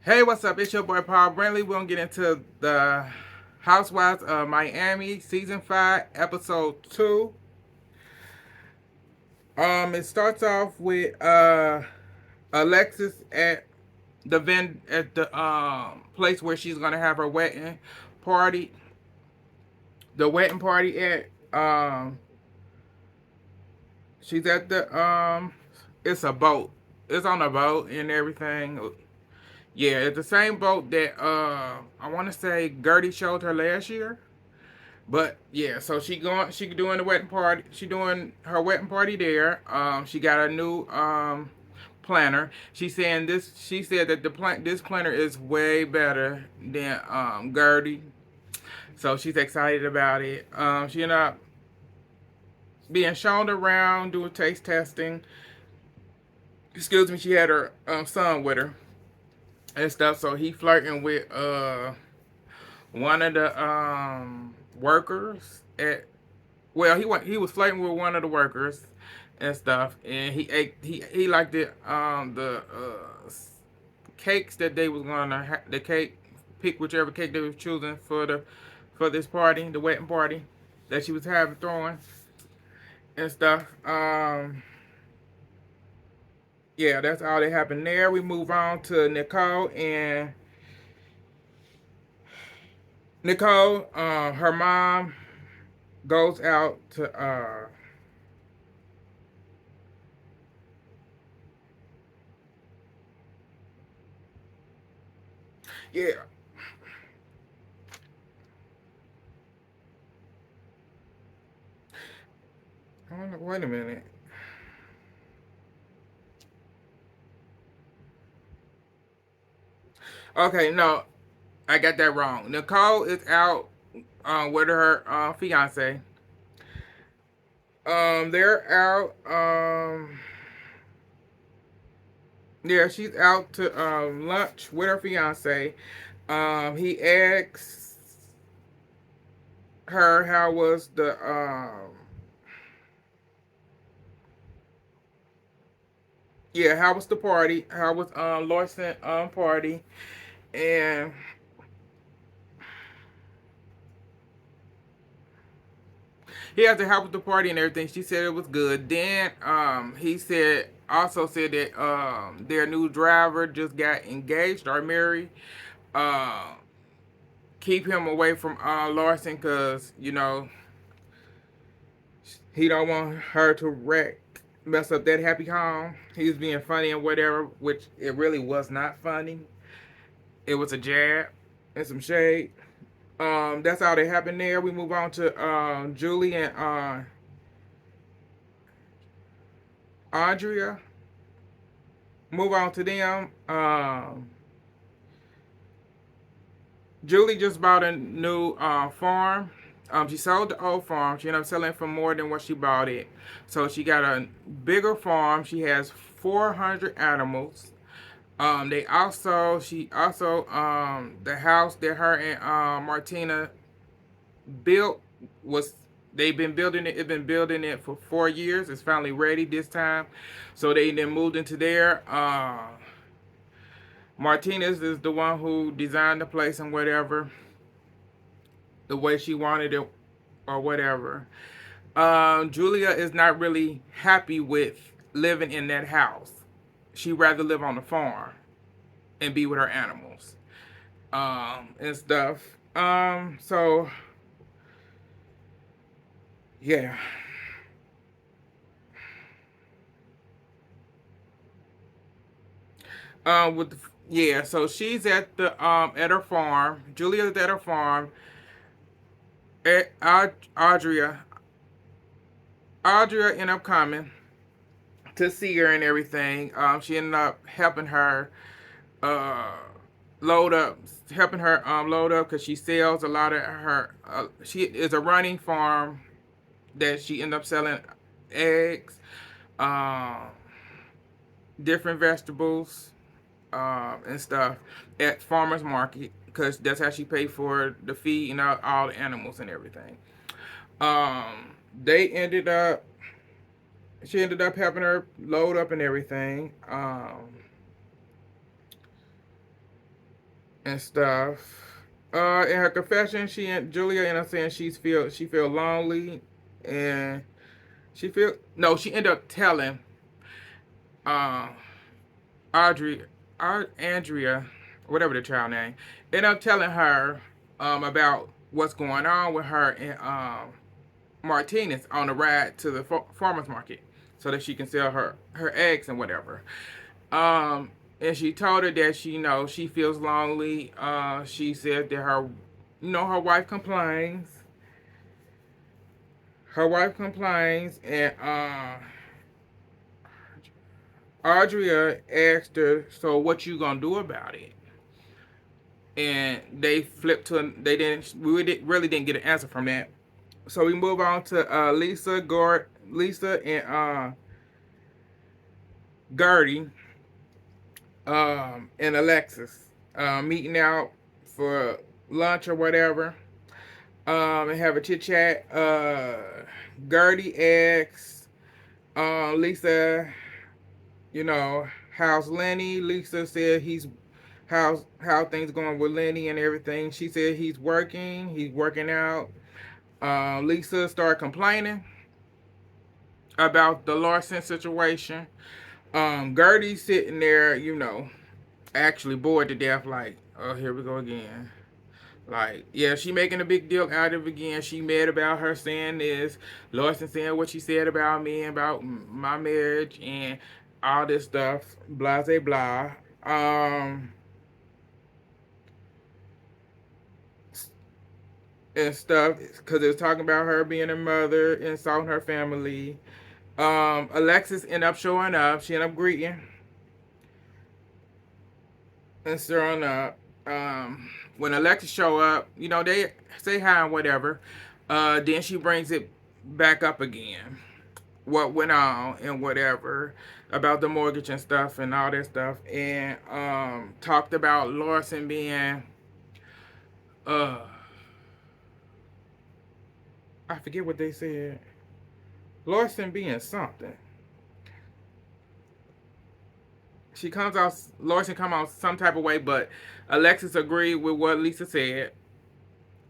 Hey, what's up? It's your boy Paul Brindley. We're gonna get into the Housewives of Miami season 5, episode 2. It starts off with Alexis at the place where she's gonna have her wedding party. The wedding party at she's at the it's a boat. It's on a boat and everything. Yeah, it's the same boat that I want to say Gertie showed her last year. But yeah, so she doing the wedding party. She doing her wedding party there. She got a new planner. She said that this planner is way better than Gertie. So she's excited about it. She ended up being shown around, doing taste testing. Excuse me, she had her son with her and stuff. So he flirting with one of the workers at well, he was flirting with one of the workers and stuff, and he ate he liked the cakes that they was gonna the cake, pick whichever cake they was choosing for this party, the wedding party that she was having throwing and stuff. Yeah, that's all that happened there. We move on to Nicole. Her mom goes out to yeah. I don't know, wait a minute. Okay, no, I got that wrong. Nicole is out with her fiance. They're out. Yeah, she's out to lunch with her fiance. He asks her how was the yeah, how was the party? How was Lawson party? And he had to help with the party and everything. She said it was good. Then he said that their new driver just got engaged or married. Uh, keep him away from Larson because he don't want her to mess up that happy home. He was being funny and whatever, which it really was not funny. It was a jab and some shade. That's all that happened there. We move on to Julie and Andrea. Move on to them. Julie just bought a new farm. She sold the old farm. She ended up selling it for more than what she bought it. So she got a bigger farm. She has 400 animals. She also the house that her and Martina built was they've been building it. It's been building it for 4 years. It's finally ready this time. So they then moved into there. Martinez is the one who designed the place and whatever, the way she wanted it or whatever. Julia is not really happy with living in that house. She'd rather live on the farm and be with her animals and stuff. So yeah, with the, yeah. So she's at her farm. Julia's at her farm. Audrey ended up coming to see her and everything. She ended up helping her uh, load up, load up because she sells a lot of her. She is a running farm that she ended up selling eggs, um, different vegetables, and stuff at farmers market because that's how she paid for the feed and all the animals and everything. They ended up she ended up helping her load up and everything. and stuff. In her confession, she and Julia ended up saying she feel lonely, and she feel no. She ended up telling uh, Audrey, Andrea, whatever the child name, ended up telling her about what's going on with her and Martinez on the ride to the farmers market, so that she can sell her eggs and whatever. Um, and she told her that she feels lonely. She said that her wife complains. Her wife complains, and Audria asked her, "So what you gonna do about it?" And they flipped to they didn't really didn't get an answer from that. So we move on to Lisa and Gertie, and Alexis, meeting out for lunch or whatever, and have a chit chat. Gertie asks Lisa, how's Lenny? Lisa said how things going with Lenny and everything. She said he's working out. Lisa started complaining about the Larson situation. Gertie sitting there, actually bored to death, like, oh, here we go again. Like, yeah, she making a big deal out of it again. She mad about her saying this, Larson saying what she said about me and about my marriage and all this stuff, blah, blah, blah. And stuff, because it was talking about her being a mother, insulting her family. Alexis ended up showing up. She ended up greeting and showing up. When Alexis show up, they say hi and whatever. Then she brings it back up again. What went on and whatever about the mortgage and stuff and all that stuff, and talked about Larson being uh I forget what they said. Larson being something. Larson come out some type of way, but Alexis agreed with what Lisa said,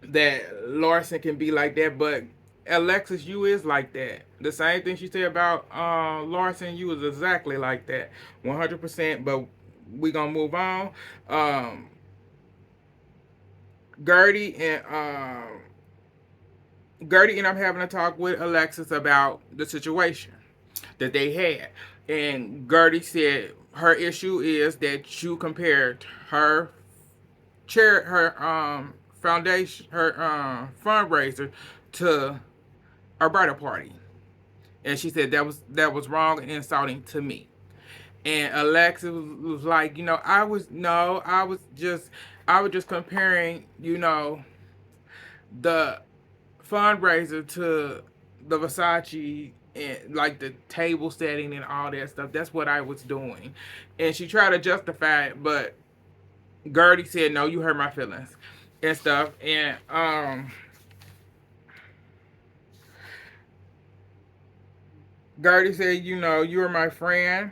that Larson can be like that, but Alexis, you is like that. The same thing she said about Larson, you was exactly like that, 100%. But we gonna move on. Um, Gertie and Gertie ended up having a talk with Alexis about the situation that they had, and Gertie said her issue is that you compared her foundation, her fundraiser to a birthday party, and she said that was wrong and insulting to me. And Alexa was like, I was just comparing, the fundraiser to the Versace and like the table setting and all that stuff. That's what I was doing. And she tried to justify it, but Gertie said, no, you hurt my feelings and stuff. And Gertie said, you were my friend.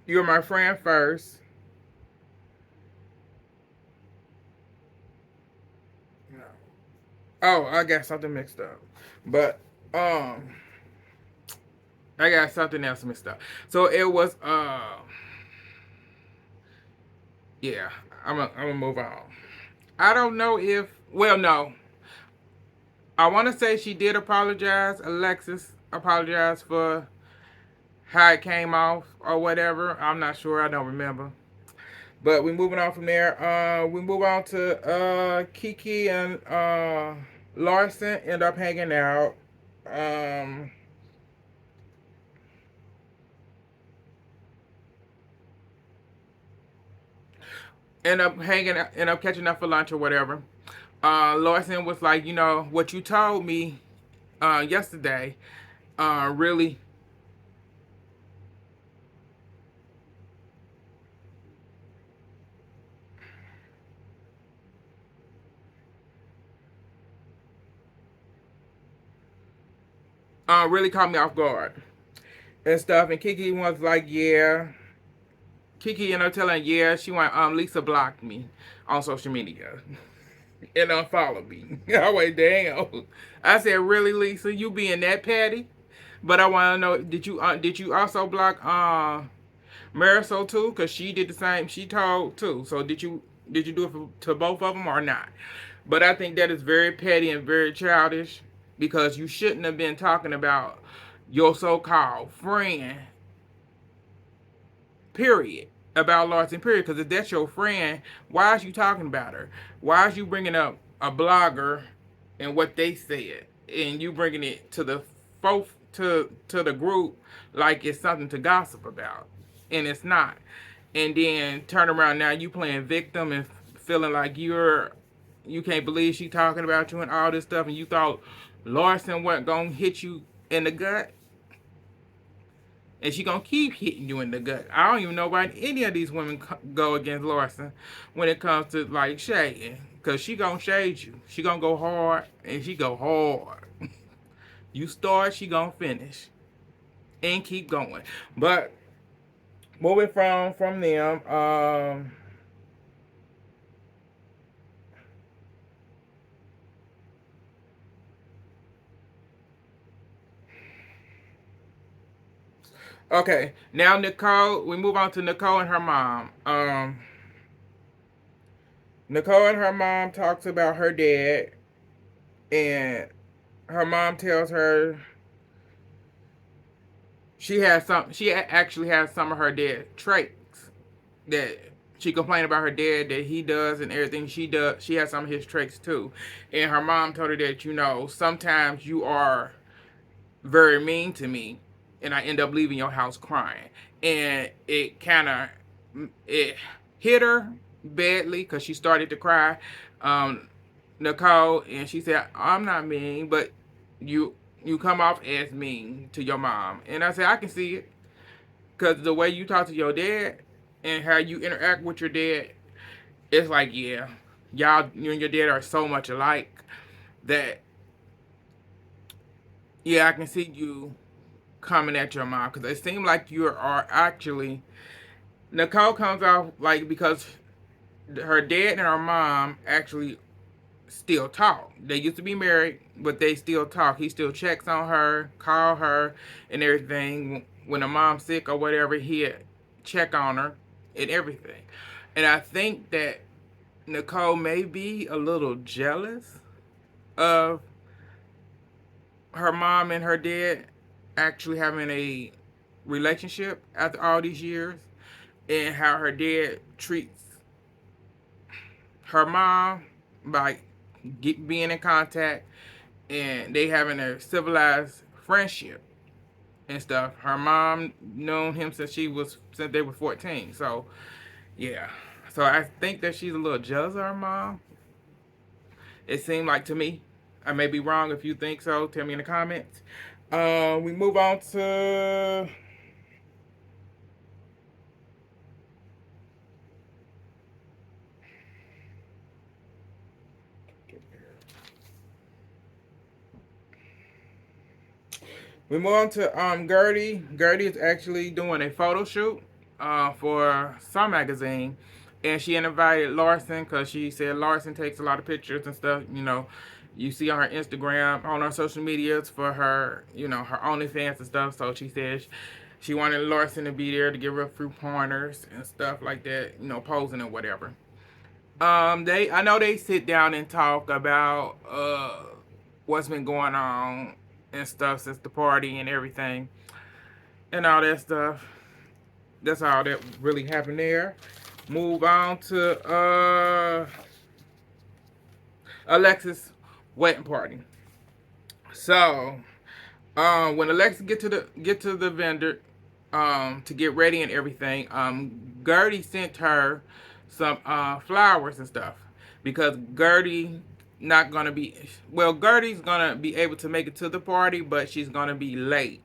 You were my friend first. Oh, I got something mixed up. But I got something else mixed up. So it was yeah, I'm gonna move on. I don't know if well no. I wanna say she did apologize. Alexis apologized for how it came off or whatever. I'm not sure, I don't remember. But we moving on from there. We move on to Kiki and Larson end up hanging out. Um end up catching up for lunch or whatever. Larson was like, what you told me yesterday really really caught me off guard and stuff. And Kiki was like, yeah. Kiki ended up telling, yeah, she went, Lisa blocked me on social media and unfollowed me. I went, damn. I said, really, Lisa, you being that petty? But I want to know, did you also block Marisol too? Cause she did the same. She told too. So did you do it to both of them or not? But I think that is very petty and very childish because you shouldn't have been talking about your so-called friend, period, about Larson, period. Because if that's your friend, why is you talking about her? Why is you bringing up a blogger and what they said, and you bringing it to the to the group like it's something to gossip about, and it's not. And then turn around now you playing victim and feeling like you can't believe she talking about you and all this stuff, and you thought Larson wasn't gonna hit you in the gut, and she gonna keep hitting you in the gut. I don't even know why any of these women go against Larson when it comes to like shading, cause she gonna shade you. She gonna go hard, and she go hard. You start, she gonna finish, and keep going. But moving from them, okay, now Nicole. We move on to Nicole and her mom. Nicole and her mom talks about her dad, and her mom tells her she has some. She actually has some of her dad traits that she complained about her dad that he does and everything she does. She has some of his traits too, and her mom told her that sometimes you are very mean to me, and I end up leaving your house crying. And it hit her badly because she started to cry. Um, Nicole, and she said, "I'm not mean, but you you come off as mean to your mom." And I said, "I can see it because the way you talk to your dad and how you interact with your dad, it's like, yeah, you and your dad are so much alike that yeah, I can see you coming at your mom because it seemed like you are actually Nicole comes off like because her dad and her mom actually still talk. They used to be married, but they still talk. He still checks on her, call her, and everything. When the mom's sick or whatever, he'd check on her and everything. And I think that Nicole may be a little jealous of her mom and her dad actually having a relationship after all these years, and how her dad treats her mom by being in contact, and they having a civilized friendship and stuff. Her mom known him since they were 14. So yeah. So I think that she's a little jealous of her mom. It seemed like to me. I may be wrong. If you think so, tell me in the comments. We move on to Gertie. Gertie is actually doing a photo shoot for some magazine, and she invited Larson because she said Larson takes a lot of pictures and stuff. You see on her Instagram, on her social medias for her, her OnlyFans and stuff. So she said she wanted Larson to be there to give her a few pointers and stuff like that. Posing and whatever. I know they sit down and talk about what's been going on and stuff since the party and everything and all that stuff. That's all that really happened there. Move on to Alexis' wedding party. So, when Alexis get to the vendor, to get ready and everything, Gertie sent her some flowers and stuff because Gertie's gonna be able to make it to the party, but she's gonna be late.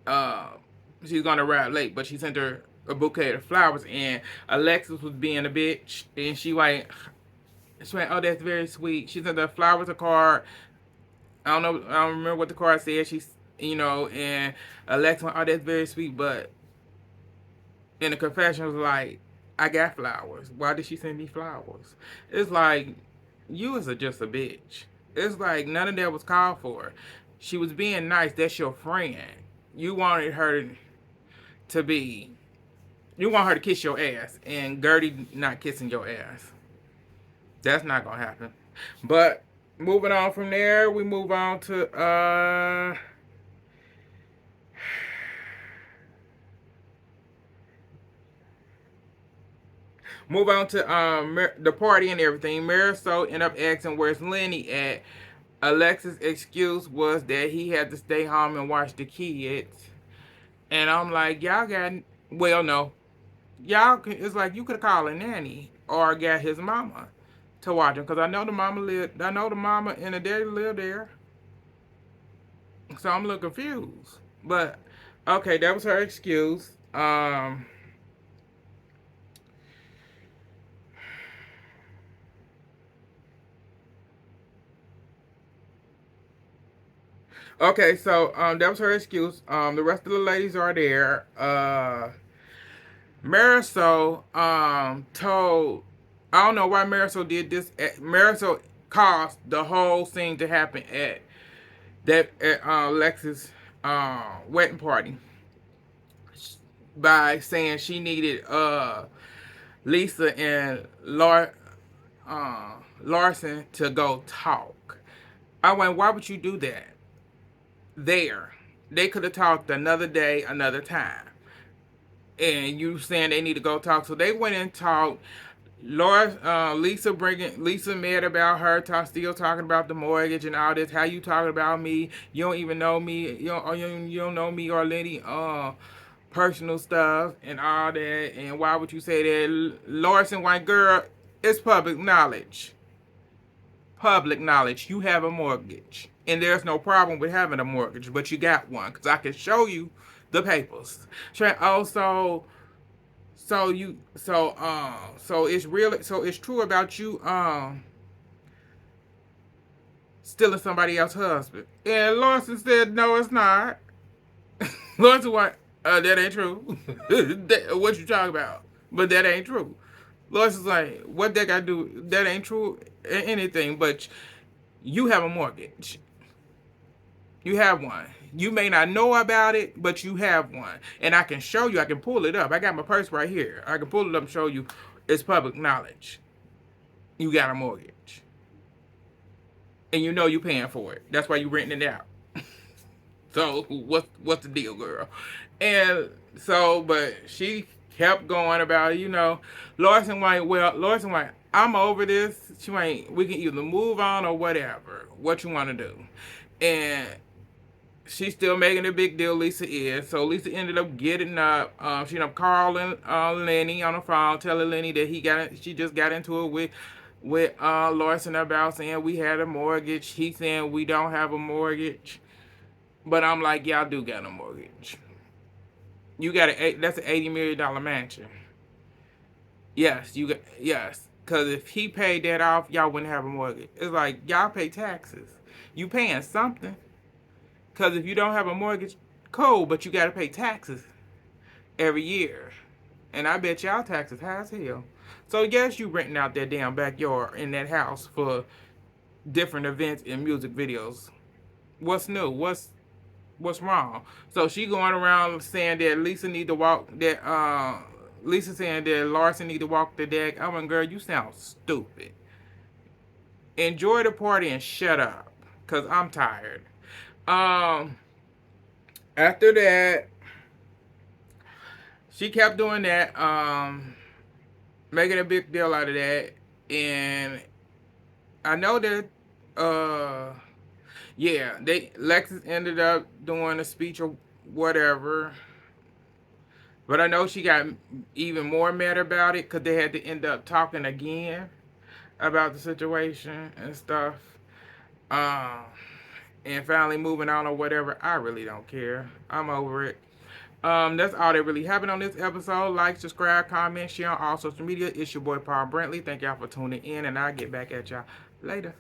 Uh, she's gonna arrive late, but she sent her a bouquet of flowers, and Alexis was being a bitch, and she went, "Oh, that's very sweet." She sent the flowers a card. I don't know, I don't remember what the card said. And Alexis went, "Oh, that's very sweet, but And the confession was like, I got flowers. Why did she send me flowers? It's like, you is just a bitch. It's like none of that was called for. She was being nice. That's your friend. You wanted her to be, you want her to kiss your ass, and Gertie not kissing your ass. That's not gonna happen. But moving on from there, we move on to the party and everything. Marisol ended up asking where's Lenny at. Alexis' excuse was that he had to stay home and watch the kids. And I'm like, y'all got, well, no. It's like you could have called a nanny or got his mama to watch him. Because I know the mama and the daddy live there. So I'm a little confused. But, okay, that was her excuse. Okay, so that was her excuse. The rest of the ladies are there. Marisol told, I don't know why Marisol did this. Marisol caused the whole thing to happen at Lex's wedding party by saying she needed Lisa and Larson to go talk. I went, why would you do that? There, they could have talked another day, another time. And you saying they need to go talk, so they went and talked. Lisa mad about her still talking about the mortgage and all this. How you talking about me? You don't even know me. You don't know me or Lenny. Personal stuff and all that. And why would you say that? Larson, white girl, it's public knowledge. Public knowledge. You have a mortgage, and there's no problem with having a mortgage, but you got one because I can show you the papers. Also, so it's really, so it's true about you stealing somebody else's husband. And Lawson said, no, it's not. Lawson what? That ain't true. What you talking about? But that ain't true. Larson's like, what that got to do? That ain't true. Anything, but you have a mortgage. You have one. You may not know about it, but you have one. And I can show you, I can pull it up. I got my purse right here. I can pull it up and show you it's public knowledge. You got a mortgage. And you know you paying for it. That's why you renting it out. So what's the deal, girl? And so, but she kept going about it, Larson White, I'm over this. We can either move on or whatever. What you want to do? And she's still making a big deal, Lisa is. So Lisa ended up getting up. She ended up calling Lenny on the phone, telling Lenny that she just got into it with Larson about saying we had a mortgage. He saying we don't have a mortgage. But I'm like, y'all do got a mortgage. You got that's an $80 million mansion. Yes. Cause if he paid that off, y'all wouldn't have a mortgage. It's like y'all pay taxes. You paying something. Cause if you don't have a mortgage, cool, but you gotta pay taxes every year. And I bet y'all taxes high as hell. So yes, you renting out that damn backyard in that house for different events and music videos. What's new? What's wrong? So she going around saying that Lisa saying that Larson need to walk the deck. I mean, girl, you sound stupid. Enjoy the party and shut up, cause I'm tired. Um, After that, she kept doing that, making a big deal out of that, and I know that, yeah, Lexus ended up doing a speech or whatever. But I know she got even more mad about it because they had to end up talking again about the situation and stuff. Um, and finally moving on or whatever. I really don't care. I'm over it. That's all that really happened on this episode. Like, subscribe, comment, share on all social media. It's your boy Paul Brentley. Thank y'all for tuning in, and I'll get back at y'all later.